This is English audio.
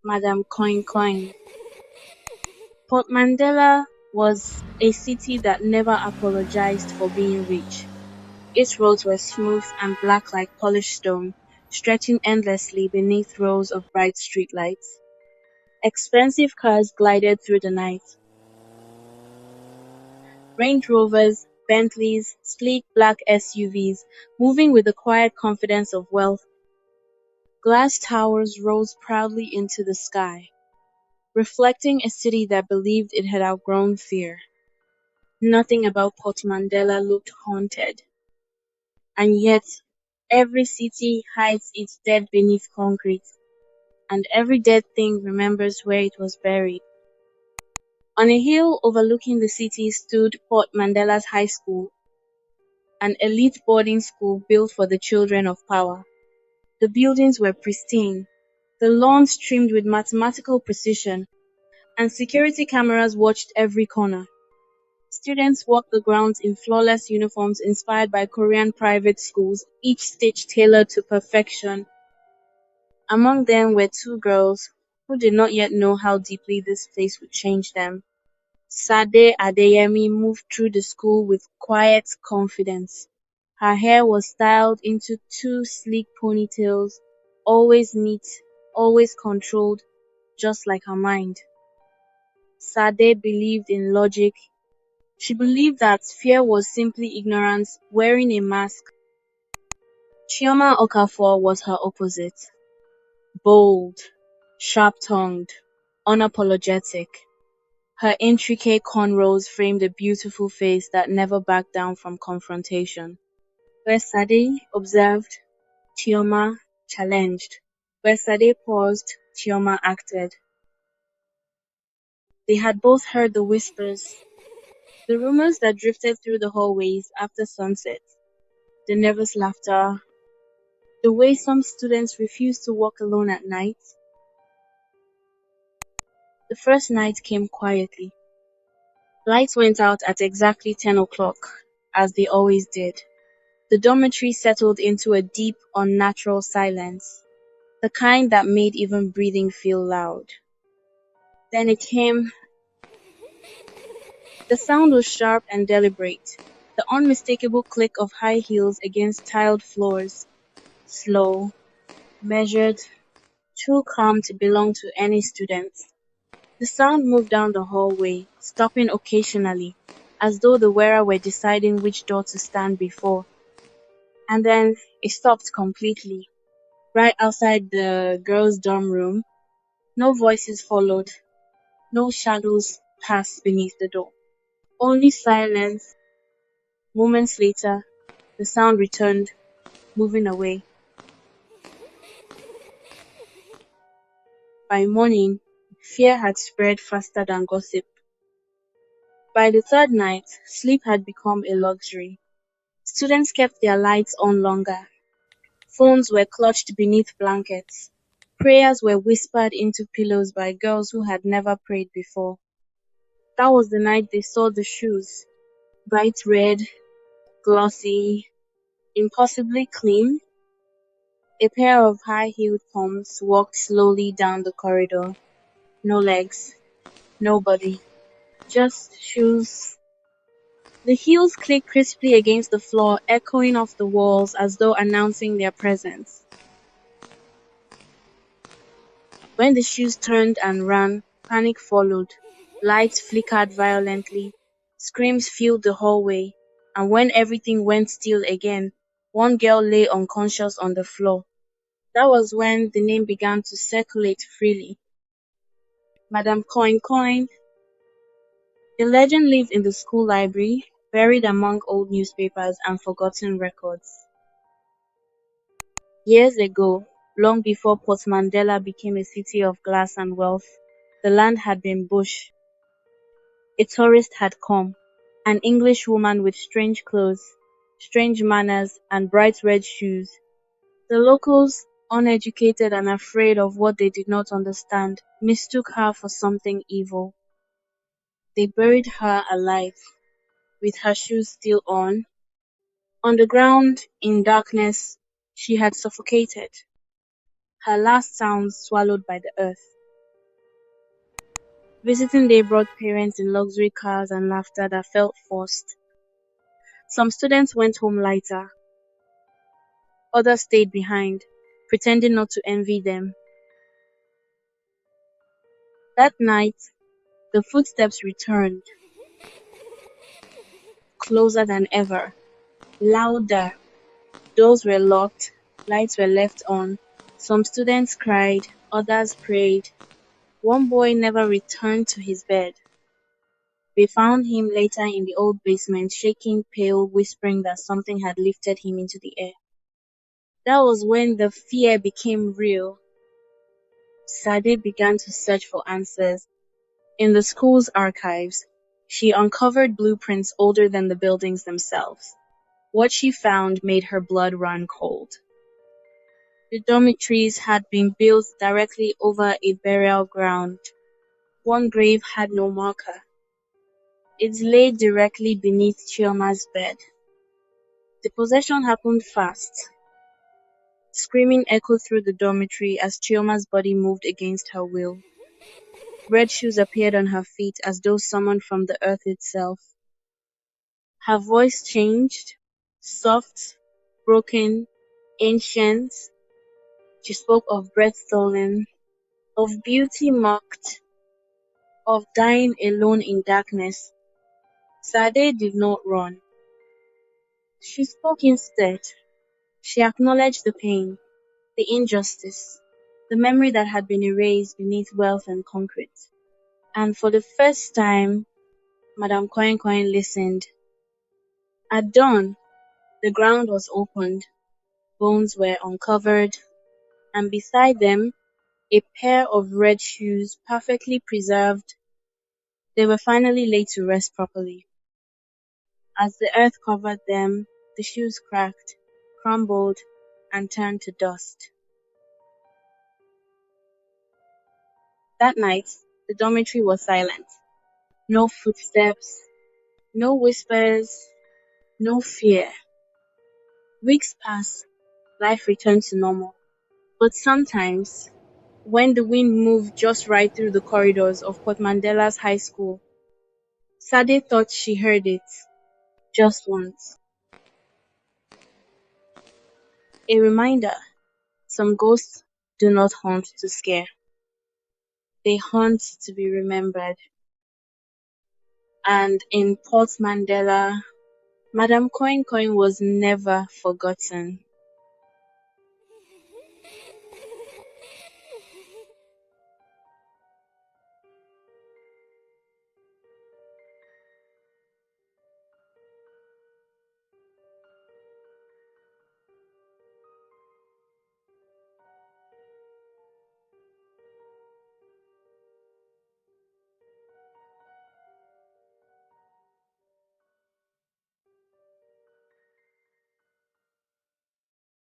Madam Koin Koin. Port Mandela was a city that never apologized for being rich. Its roads were smooth and black like polished stone, stretching endlessly beneath rows of bright streetlights. Expensive cars glided through the night. Range Rovers, Bentleys, sleek black SUVs, moving with the quiet confidence of wealth. Glass towers rose proudly into the sky, reflecting a city that believed it had outgrown fear. Nothing about Port Mandela looked haunted, and yet every city hides its dead beneath concrete, and every dead thing remembers where it was buried. On a hill overlooking the city stood Port Mandela's High School, an elite boarding school built for the children of power. The buildings were pristine, the lawns trimmed with mathematical precision, and security cameras watched every corner. Students walked the grounds in flawless uniforms inspired by Korean private schools, each stitch tailored to perfection. Among them were two girls who did not yet know how deeply this place would change them. Sade Adeyemi moved through the school with quiet confidence. Her hair was styled into two sleek ponytails, always neat, always controlled, just like her mind. Sade believed in logic. She believed that fear was simply ignorance wearing a mask. Chioma Okafor was her opposite. Bold, sharp-tongued, unapologetic. Her intricate cornrows framed a beautiful face that never backed down from confrontation. Where Sade observed, Chioma challenged. Where Sade paused, Chioma acted. They had both heard the whispers, the rumors that drifted through the hallways after sunset, the nervous laughter, the way some students refused to walk alone at night. The first night came quietly. Lights went out at exactly 10 o'clock, as they always did. The dormitory settled into a deep, unnatural silence, the kind that made even breathing feel loud. Then it came. The sound was sharp and deliberate, the unmistakable click of high heels against tiled floors, slow, measured, too calm to belong to any student. The sound moved down the hallway, stopping occasionally, as though the wearer were deciding which door to stand before. And then it stopped completely, right outside the girls' dorm room. No voices followed, no shadows passed beneath the door. Only silence. Moments later, the sound returned, moving away. By morning, fear had spread faster than gossip. By the third night, sleep had become a luxury. Students kept their lights on longer. Phones were clutched beneath blankets. Prayers were whispered into pillows by girls who had never prayed before. That was the night they saw the shoes. Bright red, glossy, impossibly clean. A pair of high-heeled pumps walked slowly down the corridor. No legs, no body, just shoes. The heels clicked crisply against the floor, echoing off the walls as though announcing their presence. When the shoes turned and ran, panic followed. Lights flickered violently, screams filled the hallway, and when everything went still again, one girl lay unconscious on the floor. That was when the name began to circulate freely. Madam Koin Koin. The legend lived in the school library, buried among old newspapers and forgotten records. Years ago, long before Port Mandela became a city of glass and wealth, the land had been bush. A tourist had come, an English woman with strange clothes, strange manners, and bright red shoes. The locals, uneducated and afraid of what they did not understand, mistook her for something evil. They buried her alive, with her shoes still on. On the ground, in darkness, she had suffocated, her last sounds swallowed by the earth. Visiting day brought parents in luxury cars and laughter that felt forced. Some students went home lighter, others stayed behind, pretending not to envy them. That night, the footsteps returned, closer than ever, louder. Doors were locked, lights were left on. Some students cried, others prayed. One boy never returned to his bed. They found him later in the old basement, shaking, pale, whispering that something had lifted him into the air. That was when the fear became real. Sade began to search for answers. In the school's archives, she uncovered blueprints older than the buildings themselves. What she found made her blood run cold. The dormitories had been built directly over a burial ground. One grave had no marker. It lay directly beneath Chioma's bed. The possession happened fast. Screaming echoed through the dormitory as Chioma's body moved against her will. Red shoes appeared on her feet as though summoned from the earth itself. Her voice changed, soft, broken, ancient. She spoke of breath stolen, of beauty mocked, of dying alone in darkness. Sade did not run. She spoke instead. She acknowledged the pain, the injustice, the memory that had been erased beneath wealth and concrete. And for the first time, Madame Koin Koin listened. At dawn, the ground was opened, bones were uncovered, and beside them, a pair of red shoes, perfectly preserved. They were finally laid to rest properly. As the earth covered them, the shoes cracked, crumbled, and turned to dust. That night, the dormitory was silent. No footsteps, no whispers, no fear. Weeks passed, life returned to normal. But sometimes, when the wind moved just right through the corridors of Port Mandela's high school, Sade thought she heard it, just once. A reminder, some ghosts do not haunt to scare. They haunt to be remembered. And in Port Mandela, Madame Koin Koin was never forgotten.